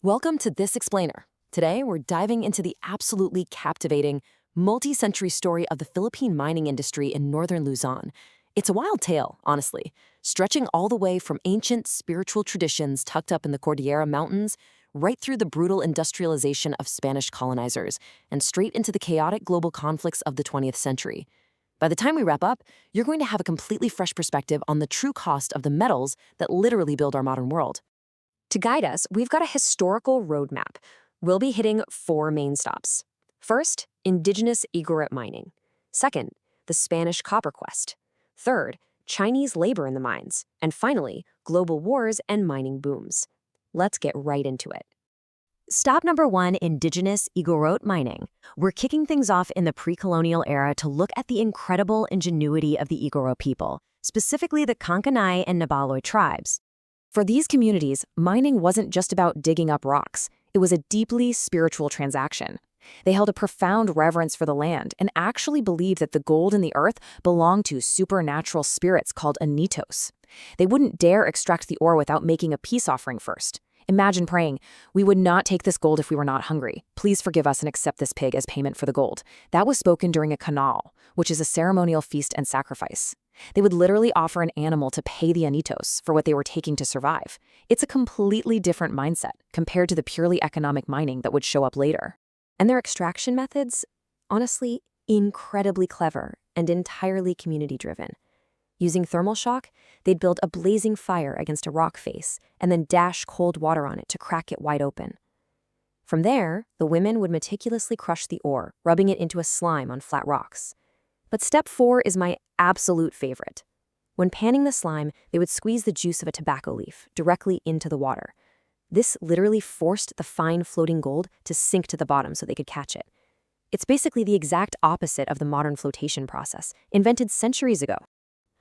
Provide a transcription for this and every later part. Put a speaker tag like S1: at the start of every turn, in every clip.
S1: Welcome to This Explainer. Today, we're diving into the absolutely captivating, multi-century story of the Philippine mining industry in northern Luzon. It's a wild tale, honestly, stretching all the way from ancient spiritual traditions tucked up in the Cordillera Mountains right through the brutal industrialization of Spanish colonizers and straight into the chaotic global conflicts of the 20th century. By the time we wrap up, you're going to have a completely fresh perspective on the true cost of the metals that literally build our modern world.
S2: To guide us, we've got a historical roadmap. We'll be hitting 4 main stops. First, indigenous Igorot mining. Second, the Spanish copper quest. Third, Chinese labor in the mines. And finally, global wars and mining booms. Let's get right into it.
S3: Stop number 1, indigenous Igorot mining. We're kicking things off in the pre-colonial era to look at the incredible ingenuity of the Igorot people, specifically the Kankanai and Nabaloy tribes. For these communities, mining wasn't just about digging up rocks. It was a deeply spiritual transaction. They held a profound reverence for the land and actually believed that the gold in the earth belonged to supernatural spirits called anitos. They wouldn't dare extract the ore without making a peace offering first. Imagine praying, "We would not take this gold if we were not hungry. Please forgive us and accept this pig as payment for the gold." That was spoken during a kanal, which is a ceremonial feast and sacrifice. They would literally offer an animal to pay the anitos for what they were taking to survive. It's a completely different mindset compared to the purely economic mining that would show up later.
S2: And their extraction methods, honestly, incredibly clever and entirely community-driven. Using thermal shock, they'd build a blazing fire against a rock face and then dash cold water on it to crack it wide open. From there, the women would meticulously crush the ore, rubbing it into a slime on flat rocks. But step 4 is my absolute favorite. When panning the slime, they would squeeze the juice of a tobacco leaf directly into the water. This literally forced the fine floating gold to sink to the bottom so they could catch it. It's basically the exact opposite of the modern flotation process, invented centuries ago.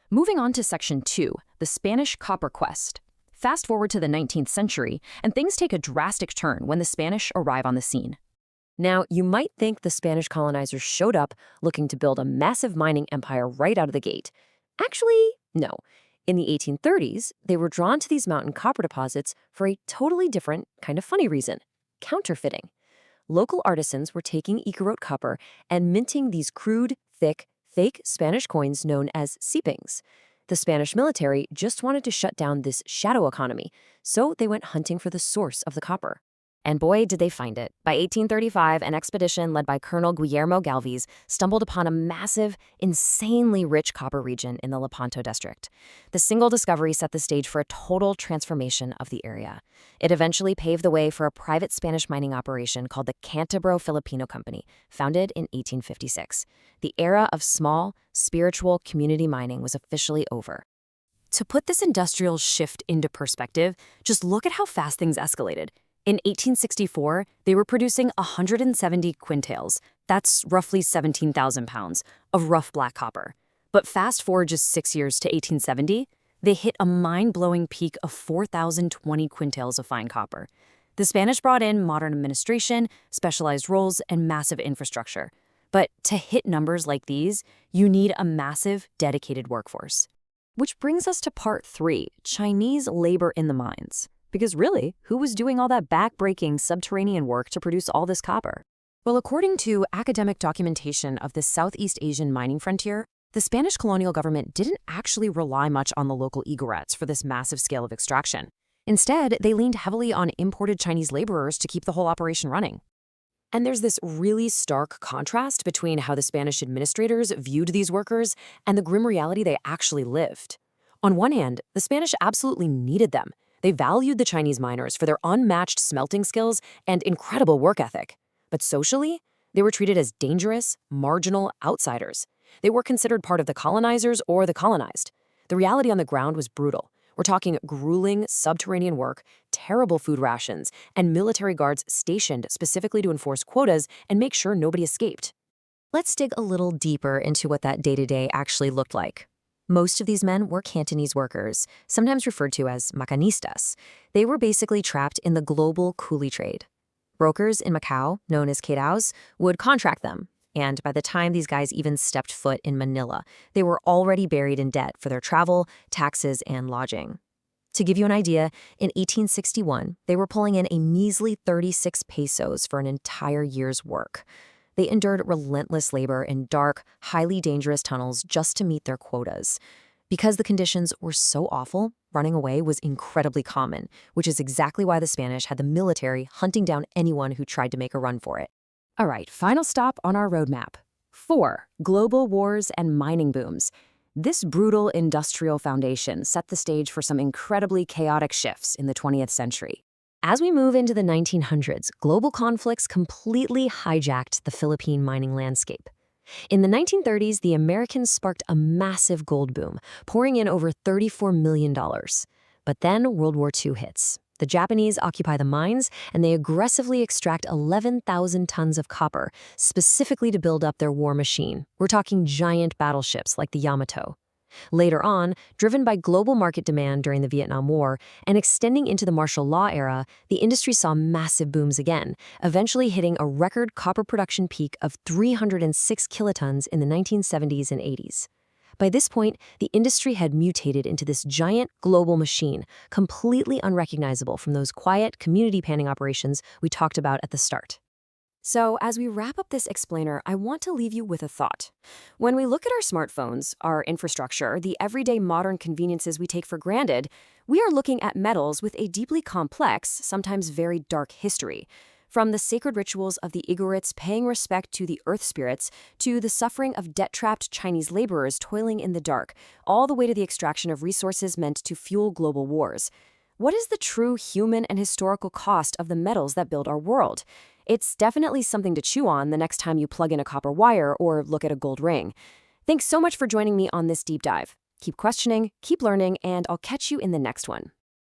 S3: Moving on to section 2, the Spanish copper quest. Fast forward to the 19th century, and things take a drastic turn when the Spanish arrive on the scene.
S2: Now, you might think the Spanish colonizers showed up looking to build a massive mining empire right out of the gate. Actually, no. In the 1830s, they were drawn to these mountain copper deposits for a totally different, kind of funny reason: counterfeiting. Local artisans were taking Igorot copper and minting these crude, thick, fake Spanish coins known as seepings. The Spanish military just wanted to shut down this shadow economy, so they went hunting for the source of the copper.
S3: And boy, did they find it. By 1835, an expedition led by Colonel Guillermo Galvez stumbled upon a massive, insanely rich copper region in the Lepanto district. The single discovery set the stage for a total transformation of the area. It eventually paved the way for a private Spanish mining operation called the Cantabro Filipino Company, founded in 1856. The era of small, spiritual community mining was officially over. To put this industrial shift into perspective, just look at how fast things escalated. In 1864, they were producing 170 quintales, that's roughly 17,000 pounds, of rough black copper. But fast forward just 6 years to 1870, they hit a mind-blowing peak of 4,020 quintales of fine copper. The Spanish brought in modern administration, specialized roles, and massive infrastructure. But to hit numbers like these, you need a massive, dedicated workforce. Which brings us to part 3, Chinese labor in the mines. Because really, who was doing all that back-breaking subterranean work to produce all this copper? Well, according to academic documentation of the Southeast Asian mining frontier, the Spanish colonial government didn't actually rely much on the local Igorots for this massive scale of extraction. Instead, they leaned heavily on imported Chinese laborers to keep the whole operation running. And there's this really stark contrast between how the Spanish administrators viewed these workers and the grim reality they actually lived. On one hand, the Spanish absolutely needed them. They valued the Chinese miners for their unmatched smelting skills and incredible work ethic. But socially, they were treated as dangerous, marginal outsiders. They were considered part of the colonizers or the colonized. The reality on the ground was brutal. We're talking grueling subterranean work, terrible food rations, and military guards stationed specifically to enforce quotas and make sure nobody escaped. Let's dig a little deeper into what that day-to-day actually looked like. Most of these men were Cantonese workers, sometimes referred to as macanistas. They were basically trapped in the global coolie trade. Brokers in Macau, known as quedaos, would contract them, and by the time these guys even stepped foot in Manila, they were already buried in debt for their travel, taxes, and lodging.
S2: To give you an idea, in 1861, they were pulling in a measly 36 pesos for an entire year's work. They endured relentless labor in dark, highly dangerous tunnels just to meet their quotas. Because the conditions were so awful, running away was incredibly common, which is exactly why the Spanish had the military hunting down anyone who tried to make a run for it.
S1: All right, final stop on our roadmap. 4. Global wars and mining booms. This brutal industrial foundation set the stage for some incredibly chaotic shifts in the 20th century.
S2: As we move into the 1900s, global conflicts completely hijacked the Philippine mining landscape. In the 1930s, the Americans sparked a massive gold boom, pouring in over $34 million. But then World War II hits. The Japanese occupy the mines, and they aggressively extract 11,000 tons of copper, specifically to build up their war machine. We're talking giant battleships like the Yamato. Later on, driven by global market demand during the Vietnam War and extending into the martial law era, the industry saw massive booms again, eventually hitting a record copper production peak of 306 kilotons in the 1970s and 80s. By this point, the industry had mutated into this giant global machine, completely unrecognizable from those quiet community panning operations we talked about at the start.
S1: So, as we wrap up this explainer, I want to leave you with a thought. When we look at our smartphones, our infrastructure, the everyday modern conveniences we take for granted, we are looking at metals with a deeply complex, sometimes very dark history. From the sacred rituals of the Igorots paying respect to the earth spirits, to the suffering of debt-trapped Chinese laborers toiling in the dark, all the way to the extraction of resources meant to fuel global wars. What is the true human and historical cost of the metals that build our world? It's definitely something to chew on the next time you plug in a copper wire or look at a gold ring. Thanks so much for joining me on this deep dive. Keep questioning, keep learning, and I'll catch you in the next one.